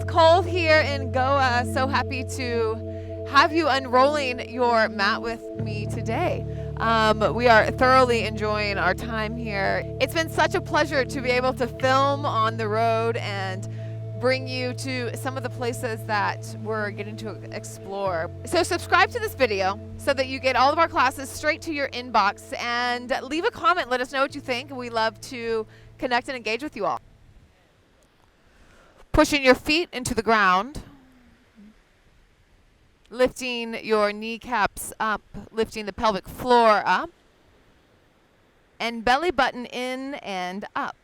Cole here in Goa. So happy to have you unrolling your mat with me today. We are thoroughly enjoying our time here. It's been such a pleasure to be able to film on the road and bring you to some of the places that we're getting to explore. So subscribe to this video so that you get all of our classes straight to your inbox, and leave a comment. Let us know what you think. We love to connect and engage with you all. Pushing your feet into the ground, lifting your kneecaps up, lifting the pelvic floor up, and belly button in and up.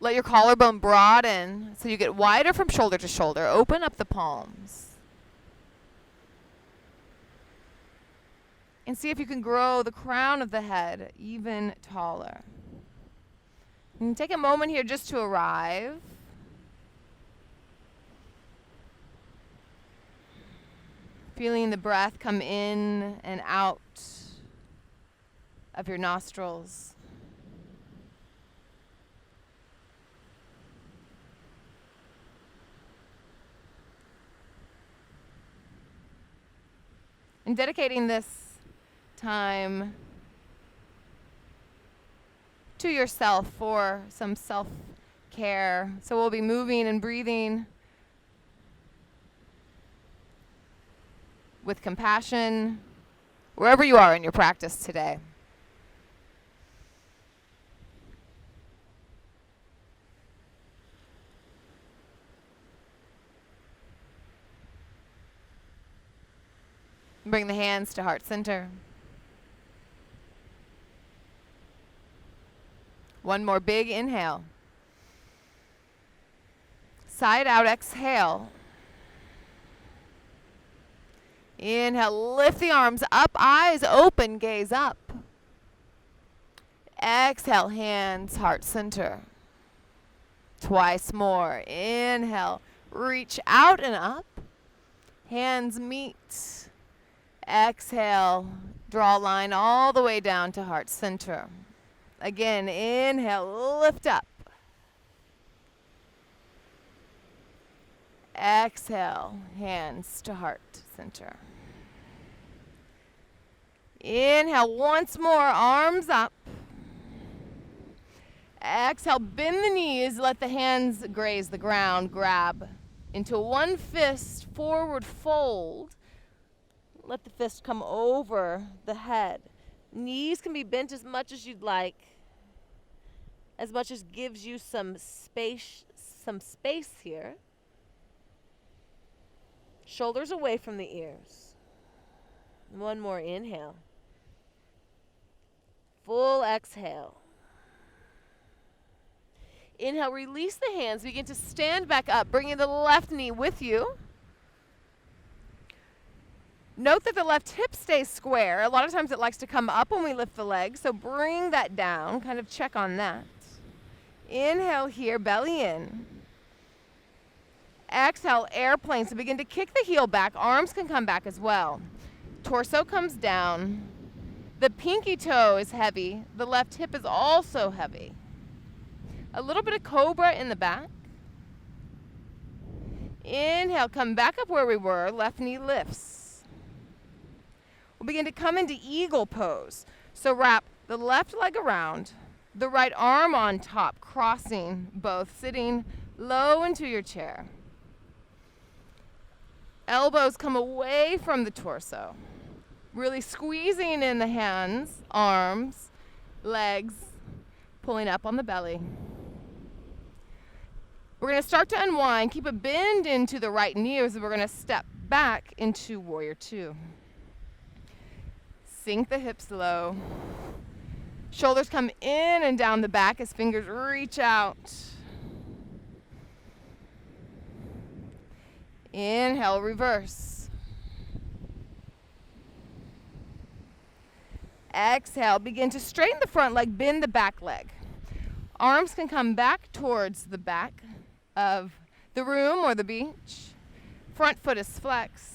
Let your collarbone broaden so you get wider from shoulder to shoulder. Open up the palms. And see if you can grow the crown of the head even taller. And take a moment here just to arrive. Feeling the breath come in and out of your nostrils. And dedicating this time to yourself for some self-care. So we'll be moving and breathing with compassion wherever you are in your practice today. Bring the hands to heart center. One more big inhale. Side out exhale. Inhale, lift the arms up, eyes open, gaze up. Exhale, hands, heart center. Twice more. Inhale, reach out and up. Hands meet. Exhale, draw a line all the way down to heart center. Again, inhale, lift up. Exhale, hands to heart center. Inhale once more, arms up. Exhale, bend the knees, let the hands graze the ground, grab into one fist, forward fold. Let the fist come over the head. Knees can be bent as much as you'd like, as much as gives you some space here. Shoulders away from the ears. One more inhale. Full exhale. Inhale, release the hands. Begin to stand back up, bringing the left knee with you. Note that the left hip stays square. A lot of times it likes to come up when we lift the leg, so bring that down. Kind of check on that. Inhale here, belly in. Exhale, airplane. So begin to kick the heel back. Arms can come back as well. Torso comes down. The pinky toe is heavy. The left hip is also heavy. A little bit of cobra in the back. Inhale, come back up where we were. Left knee lifts. We'll begin to come into eagle pose. So wrap the left leg around, the right arm on top, crossing both, sitting low into your chair. Elbows come away from the torso. Really squeezing in the hands, arms, legs, pulling up on the belly. We're going to start to unwind. Keep a bend into the right knee as we're going to step back into Warrior Two. Sink the hips low. Shoulders come in and down the back as fingers reach out. Inhale, reverse. Exhale, begin to straighten the front leg, bend the back leg. Arms can come back towards the back of the room or the beach. Front foot is flexed.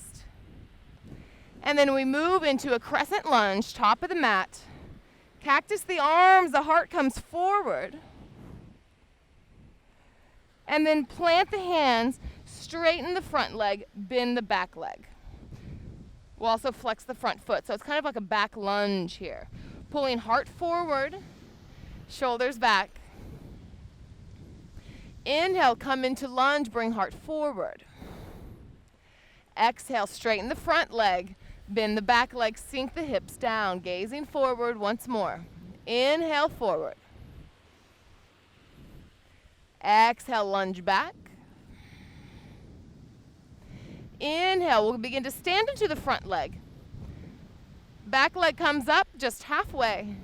And then we move into a crescent lunge, top of the mat. Cactus the arms, the heart comes forward. And then plant the hands, straighten the front leg, bend the back leg. We'll also flex the front foot. So it's kind of like a back lunge here. Pulling heart forward, shoulders back. Inhale, come into lunge, bring heart forward. Exhale, straighten the front leg, bend the back leg, sink the hips down, gazing forward once more. Inhale, forward. Exhale, lunge back. Inhale, we'll begin to stand into the front leg. Back leg comes up just halfway.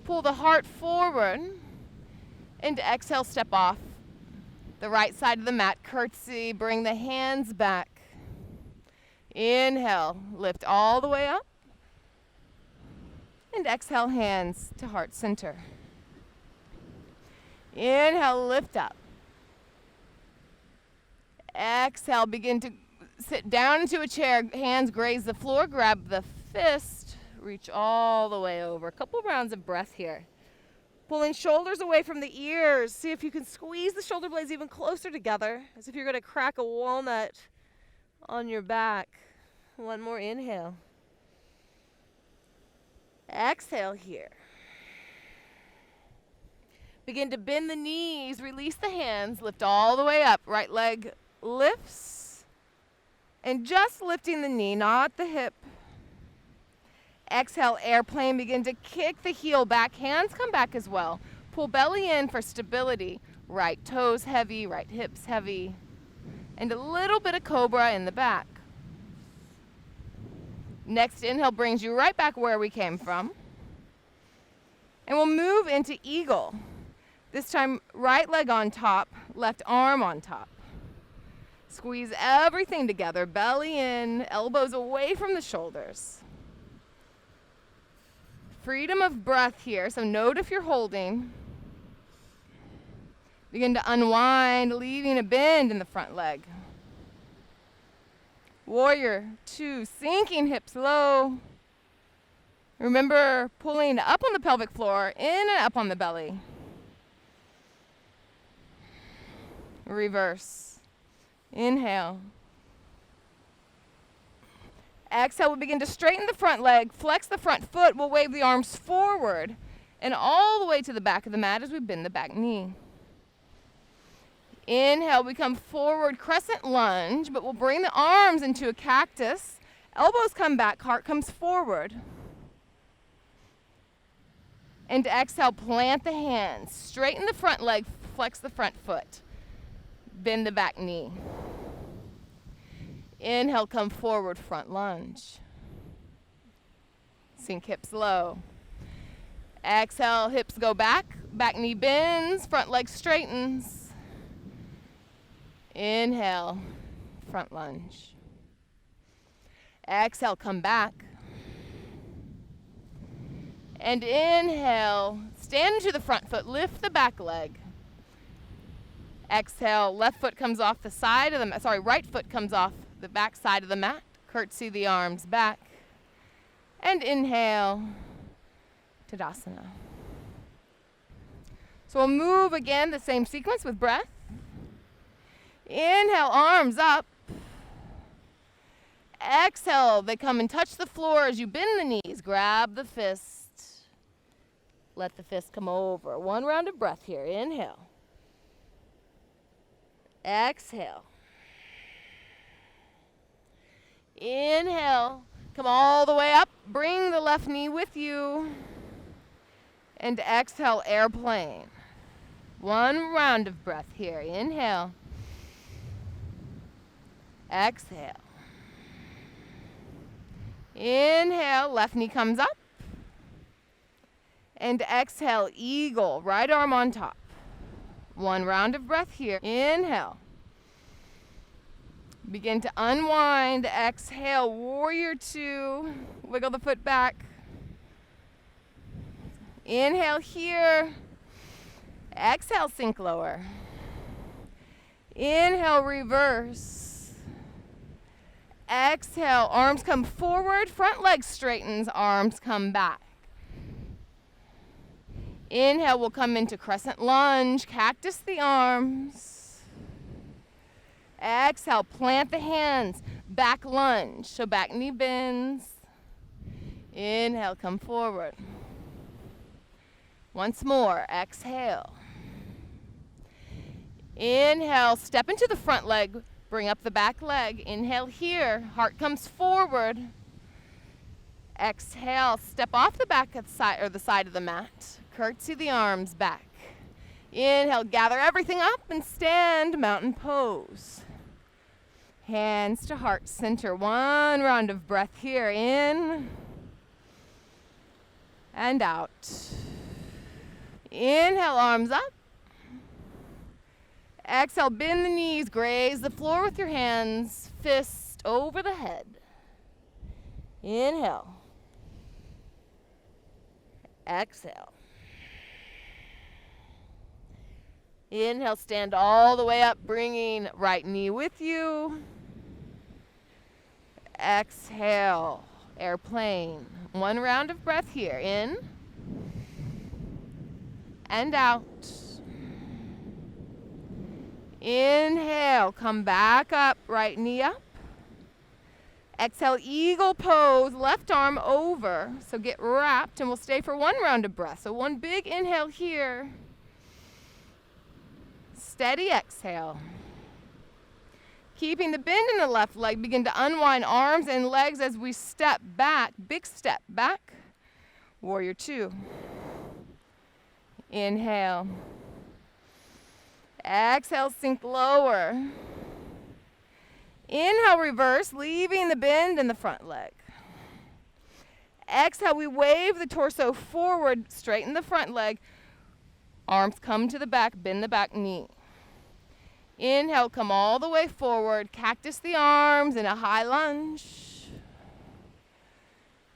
Pull the heart forward. And exhale, step off. The right side of the mat, curtsy, bring the hands back. Inhale, lift all the way up. And exhale, hands to heart center. Inhale, lift up. Exhale, begin to sit down into a chair, hands graze the floor, grab the fist, reach all the way over. A couple rounds of breath here. Pulling shoulders away from the ears. See if you can squeeze the shoulder blades even closer together, as if you're going to crack a walnut on your back. One more inhale. Exhale here. Begin to bend the knees, release the hands, lift all the way up. Right leg lifts. And just lifting the knee, not the hip. Exhale, airplane, begin to kick the heel back. Hands come back as well. Pull belly in for stability. Right toes heavy, right hips heavy. And a little bit of cobra in the back. Next inhale brings you right back where we came from. And we'll move into eagle. This time, right leg on top, left arm on top. Squeeze everything together, belly in, elbows away from the shoulders. Freedom of breath here, so note if you're holding. Begin to unwind, leaving a bend in the front leg. Warrior 2, sinking hips low. Remember pulling up on the pelvic floor, in and up on the belly. Reverse. Inhale. Exhale, we'll begin to straighten the front leg, flex the front foot. We'll wave the arms forward and all the way to the back of the mat as we bend the back knee. Inhale, we come forward, crescent lunge, but we'll bring the arms into a cactus. Elbows come back, heart comes forward. And exhale, plant the hands. Straighten the front leg, flex the front foot. Bend the back knee. Inhale, come forward, front lunge. Sink hips low. Exhale, hips go back. Back knee bends, front leg straightens. Inhale, front lunge. Exhale, come back. And inhale, stand into the front foot, lift the back leg. Exhale, left foot comes off the side of the mat, right foot comes off the back side of the mat. Curtsy the arms back. And inhale, Tadasana. So we'll move again, the same sequence with breath. Inhale, arms up. Exhale, they come and touch the floor as you bend the knees. Grab the fist. Let the fist come over. One round of breath here. Inhale. Exhale. Inhale. Come all the way up. Bring the left knee with you. And exhale, airplane. One round of breath here. Inhale. Exhale. Inhale, left knee comes up. And exhale, eagle, right arm on top. One round of breath here. Inhale. Begin to unwind. Exhale, warrior 2. Wiggle the foot back. Inhale here. Exhale, sink lower. Inhale, reverse. Exhale, arms come forward, front leg straightens, arms come back. Inhale, we'll come into Crescent Lunge, cactus the arms. Exhale, plant the hands, back lunge, so back knee bends. Inhale, come forward. Once more, exhale. Inhale, step into the front leg, bring up the back leg. Inhale here, heart comes forward. Exhale, step off the back of the side, or the side of the mat. Curtsy the arms back. Inhale, gather everything up and stand, mountain pose. Hands to heart center. One round of breath here, in and out. Inhale, arms up. Exhale, bend the knees, graze the floor with your hands, fist over the head. Inhale. Exhale. Inhale, stand all the way up, bringing right knee with you. Exhale, airplane. One round of breath here, in and out. Inhale, come back up, right knee up. Exhale, eagle pose, left arm over. So get wrapped, and we'll stay for one round of breath. So one big inhale here. Steady exhale. Keeping the bend in the left leg, begin to unwind arms and legs as we step back. Big step back. Warrior two. Inhale. Exhale, sink lower. Inhale, reverse, leaving the bend in the front leg. Exhale, we wave the torso forward, straighten the front leg. Arms come to the back, bend the back knee. Inhale, come all the way forward, cactus the arms in a high lunge.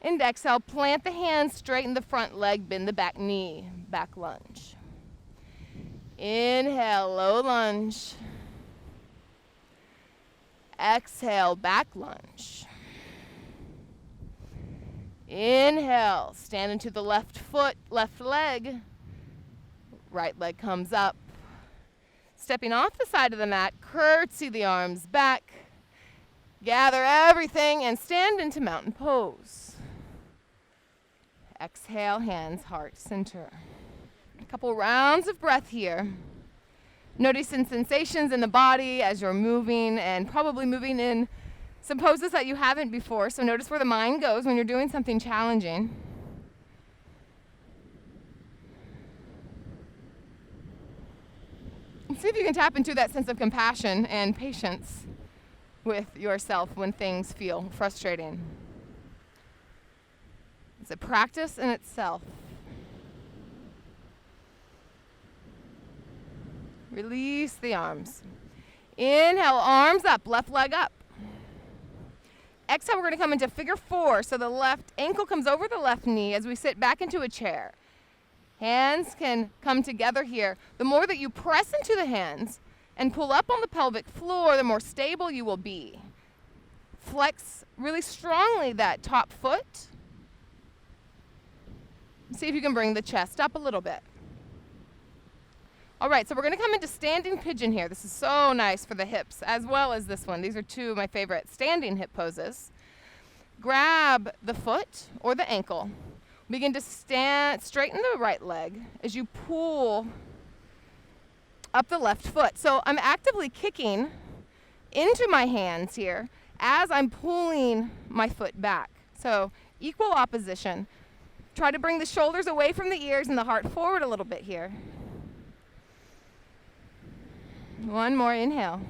And exhale, plant the hands, straighten the front leg, bend the back knee, back lunge. Inhale, low lunge. Exhale, back lunge. Inhale, stand into the left foot, left leg. Right leg comes up. Stepping off the side of the mat, curtsy the arms back. Gather everything and stand into mountain pose. Exhale, hands, heart, center. A couple rounds of breath here. Noticing sensations in the body as you're moving, and probably moving in some poses that you haven't before. So notice where the mind goes when you're doing something challenging. And see if you can tap into that sense of compassion and patience with yourself when things feel frustrating. It's a practice in itself. Release the arms. Inhale, arms up, left leg up. Exhale, we're going to come into figure four. So the left ankle comes over the left knee as we sit back into a chair. Hands can come together here. The more that you press into the hands and pull up on the pelvic floor, the more stable you will be. Flex really strongly that top foot. See if you can bring the chest up a little bit. All right, so we're going to come into standing pigeon here. This is so nice for the hips, as well as this one. These are two of my favorite standing hip poses. Grab the foot or the ankle. Begin to straighten the right leg as you pull up the left foot. So I'm actively kicking into my hands here as I'm pulling my foot back. So equal opposition. Try to bring the shoulders away from the ears and the heart forward a little bit here. One more inhale.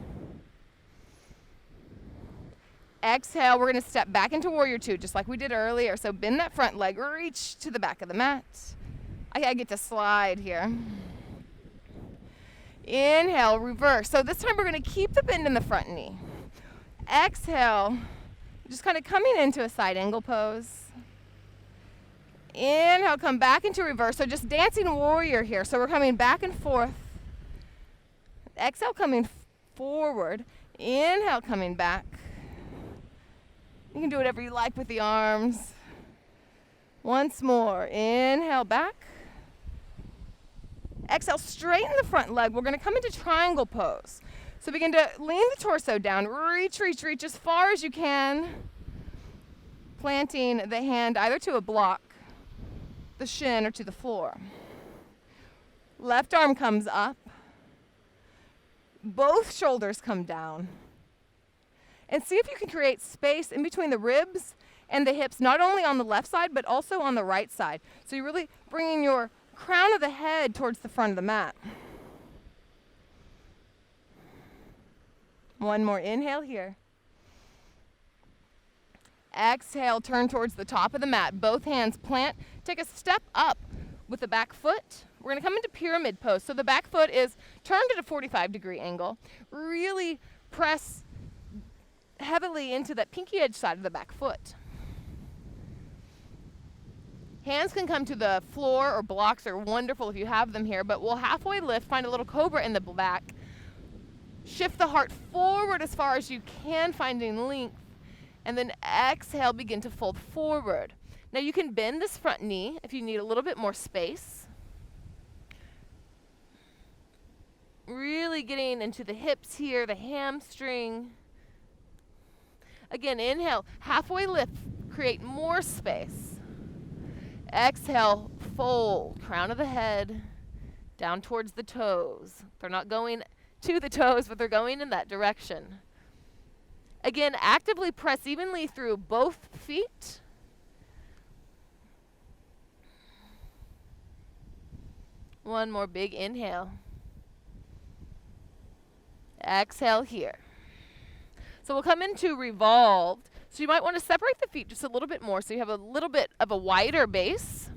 Exhale, we're going to step back into warrior two, just like we did earlier. So bend that front leg, reach to the back of the mat. I get to slide here. Inhale, reverse. So this time we're going to keep the bend in the front knee. Exhale, just kind of coming into a side angle pose. Inhale, come back into reverse. So just dancing warrior here. So we're coming back and forth. Exhale, coming forward. Inhale, coming back. You can do whatever you like with the arms. Once more. Inhale, back. Exhale, straighten the front leg. We're going to come into triangle pose. So begin to lean the torso down. Reach, reach, reach as far as you can. Planting the hand either to a block, the shin, or to the floor. Left arm comes up. Both shoulders come down. And see if you can create space in between the ribs and the hips, not only on the left side, but also on the right side. So you're really bringing your crown of the head towards the front of the mat. One more inhale here. Exhale, turn towards the top of the mat. Both hands plant. Take a step up with the back foot. We're going to come into pyramid pose. So the back foot is turned at a 45-degree angle. Really press heavily into that pinky edge side of the back foot. Hands can come to the floor, or blocks are wonderful if you have them here, but we'll halfway lift, find a little cobra in the back. Shift the heart forward as far as you can, finding length. And then exhale, begin to fold forward. Now you can bend this front knee if you need a little bit more space. Really getting into the hips here, the hamstring. Again, inhale, halfway lift, create more space. Exhale, fold, crown of the head, down towards the toes. They're not going to the toes, but they're going in that direction. Again, actively press evenly through both feet. One more big inhale. Exhale here. So we'll come into revolved. So you might want to separate the feet just a little bit more so you have a little bit of a wider base.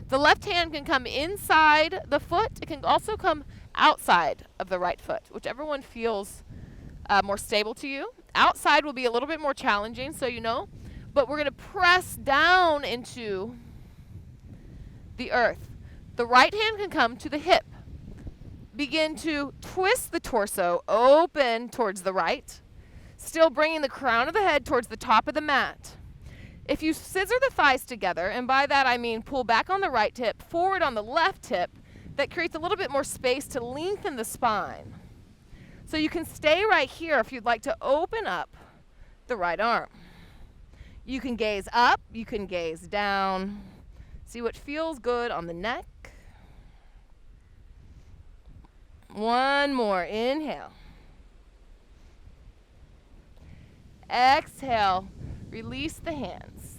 The left hand can come inside the foot. It can also come outside of the right foot, whichever one feels more stable to you. Outside will be a little bit more challenging, so you know, but we're going to press down into the earth. The right hand can come to the hip. Begin to twist the torso open towards the right, still bringing the crown of the head towards the top of the mat. If you scissor the thighs together, and by that I mean pull back on the right hip, forward on the left hip, that creates a little bit more space to lengthen the spine. So you can stay right here if you'd like to open up the right arm. You can gaze up, you can gaze down. See what feels good on the neck. One more, inhale. Exhale, release the hands.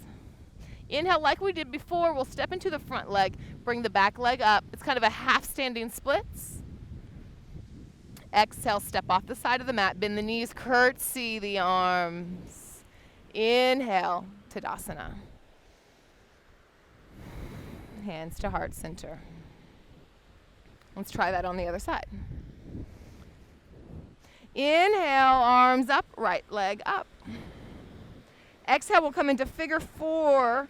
Inhale, like we did before, we'll step into the front leg, bring the back leg up. It's kind of a half standing splits. Exhale, step off the side of the mat, bend the knees, curtsy the arms. Inhale, Tadasana. Hands to heart center. Let's try that on the other side. Inhale, arms up, right leg up. Exhale, we'll come into figure four.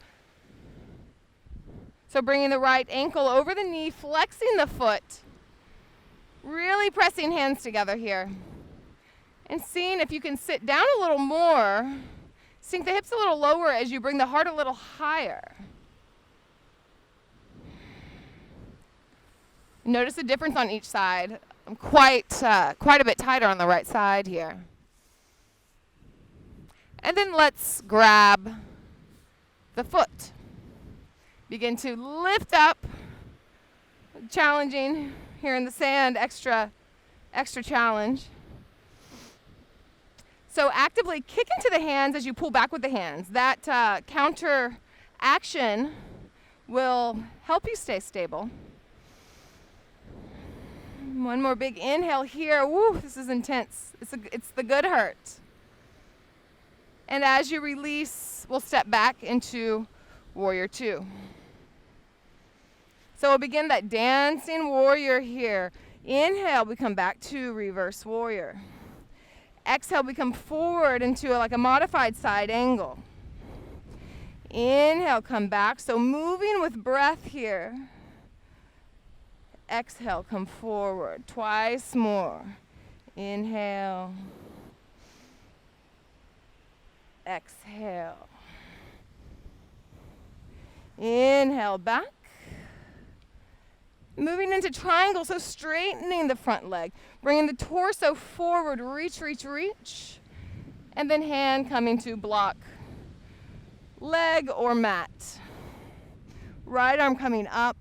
So bringing the right ankle over the knee, flexing the foot. Really pressing hands together here. And seeing if you can sit down a little more. Sink the hips a little lower as you bring the heart a little higher. Notice the difference on each side. I'm quite a bit tighter on the right side here. And then let's grab the foot. Begin to lift up. Challenging here in the sand, extra challenge. So actively kick into the hands as you pull back with the hands. That counter action will help you stay stable. One more big inhale here. Woo, this is intense. It's the good hurt. And as you release, we'll step back into warrior two. So we'll begin that dancing warrior here. Inhale, we come back to reverse warrior. Exhale, we come forward into like a modified side angle. Inhale, come back. So moving with breath here. Exhale, come forward. Twice more. Inhale. Exhale. Inhale back. Moving into triangle, so straightening the front leg. Bringing the torso forward, reach, reach, reach. And then hand coming to block leg or mat. Right arm coming up.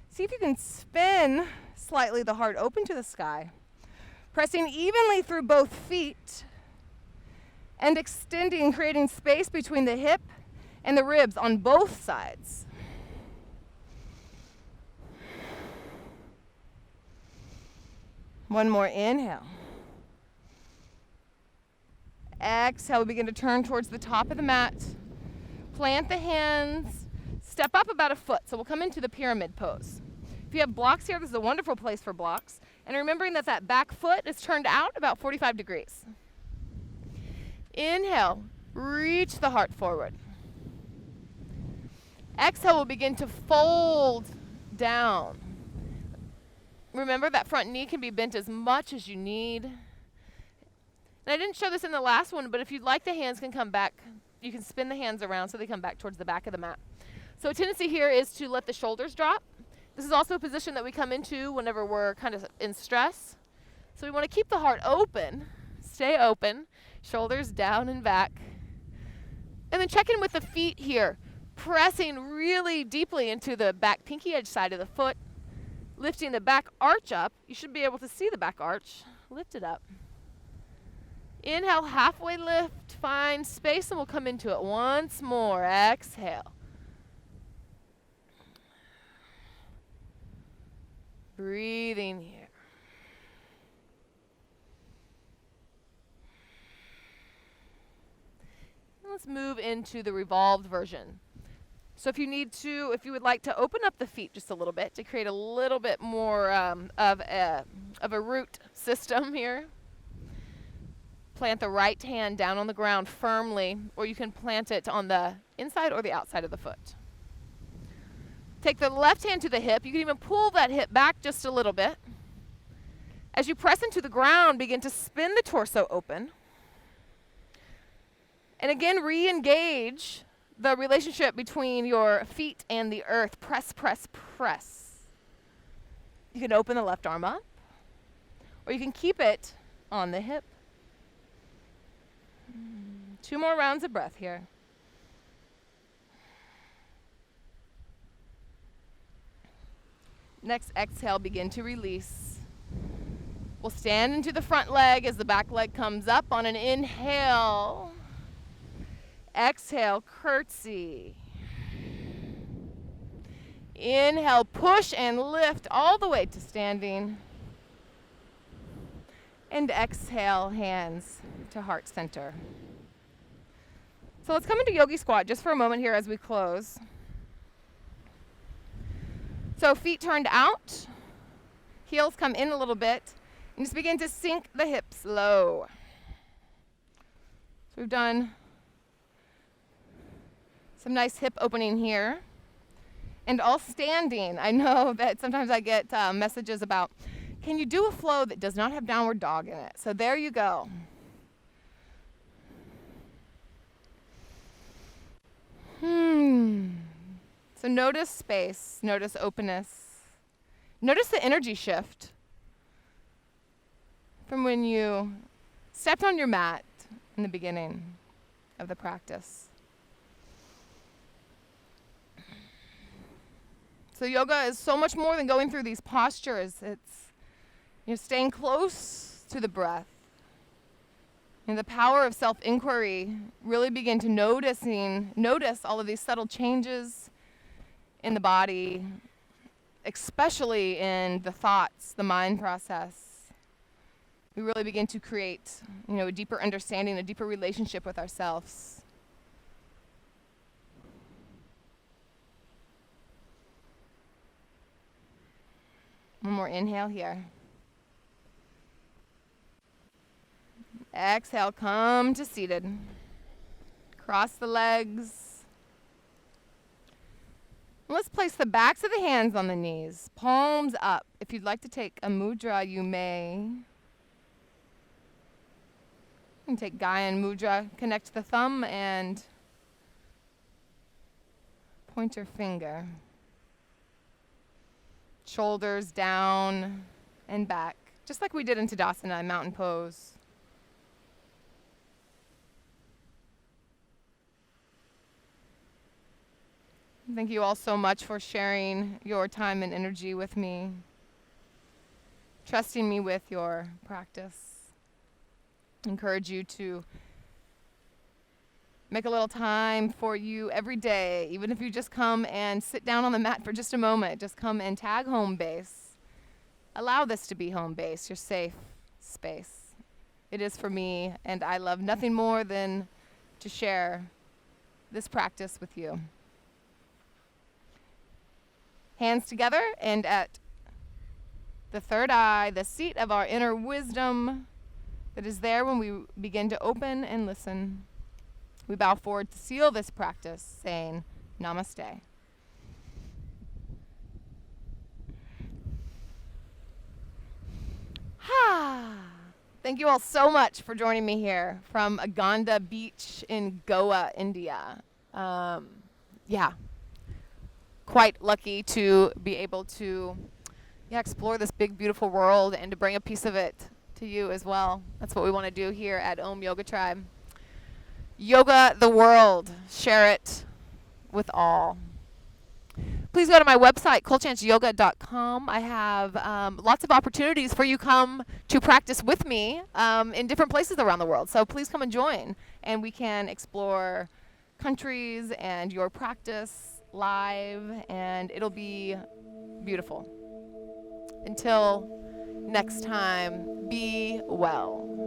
See if you can spin slightly the heart open to the sky. Pressing evenly through both feet and extending, creating space between the hip and the ribs on both sides. One more inhale. Exhale, we begin to turn towards the top of the mat. Plant the hands, step up about a foot. So we'll come into the pyramid pose. If you have blocks here, this is a wonderful place for blocks. And remembering that that back foot is turned out about 45 degrees. Inhale, reach the heart forward. Exhale, we'll begin to fold down. Remember that front knee can be bent as much as you need. And I didn't show this in the last one, but if you'd like, the hands can come back. You can spin the hands around so they come back towards the back of the mat. So a tendency here is to let the shoulders drop. This is also a position that we come into whenever we're kind of in stress. So we want to keep the heart open, stay open, shoulders down and back. And then check in with the feet here, pressing really deeply into the back pinky edge side of the foot. Lifting the back arch up. You should be able to see the back arch. Lift it up. Inhale, halfway lift. Find space and we'll come into it once more. Exhale. Breathing here. Let's move into the revolved version. So if you would like to open up the feet just a little bit to create a little bit more of a root system here. Plant the right hand down on the ground firmly, or you can plant it on the inside or the outside of the foot. Take the left hand to the hip. You can even pull that hip back just a little bit. As you press into the ground, begin to spin the torso open. And again, re-engage the relationship between your feet and the earth. Press, press, press. You can open the left arm up, or you can keep it on the hip. 2 more rounds of breath here. Next exhale, begin to release. We'll stand into the front leg as the back leg comes up on an inhale. Exhale, curtsy. Inhale, push and lift all the way to standing. And exhale, hands to heart center. So let's come into Yogi Squat just for a moment here as we close. So feet turned out, heels come in a little bit, and just begin to sink the hips low. So we've done some nice hip opening here. And all standing. I know that sometimes I get messages about, can you do a flow that does not have downward dog in it? So there you go. So notice space, notice openness. Notice the energy shift from when you stepped on your mat in the beginning of the practice. So yoga is so much more than going through these postures. It's staying close to the breath. And the power of self-inquiry, really begin to notice all of these subtle changes in the body, especially in the thoughts, the mind process. We really begin to create, a deeper understanding, a deeper relationship with ourselves. One more inhale here. Exhale, come to seated. Cross the legs. Let's place the backs of the hands on the knees, palms up. If you'd like to take a mudra, you may. You can take Gyan mudra, connect the thumb and pointer finger. Shoulders down and back, just like we did in Tadasana, mountain pose. Thank you all so much for sharing your time and energy with me, trusting me with your practice. I encourage you to make a little time for you every day, even if you just come and sit down on the mat for just a moment. Just come and tag home base. Allow this to be home base, your safe space. It is for me, and I love nothing more than to share this practice with you. Hands together and at the third eye, the seat of our inner wisdom that is there when we begin to open and listen. We bow forward to seal this practice, saying Namaste. Thank you all so much for joining me here from Aganda Beach in Goa, India. Quite lucky to be able to explore this big, beautiful world and to bring a piece of it to you as well. That's what we want to do here at Om Yoga Tribe. Yoga the world. Share it with all. Please go to my website, kolchansyoga.com. I have lots of opportunities for you come to practice with me in different places around the world. So please come and join, and we can explore countries and your practice live, and it'll be beautiful. Until next time, be well.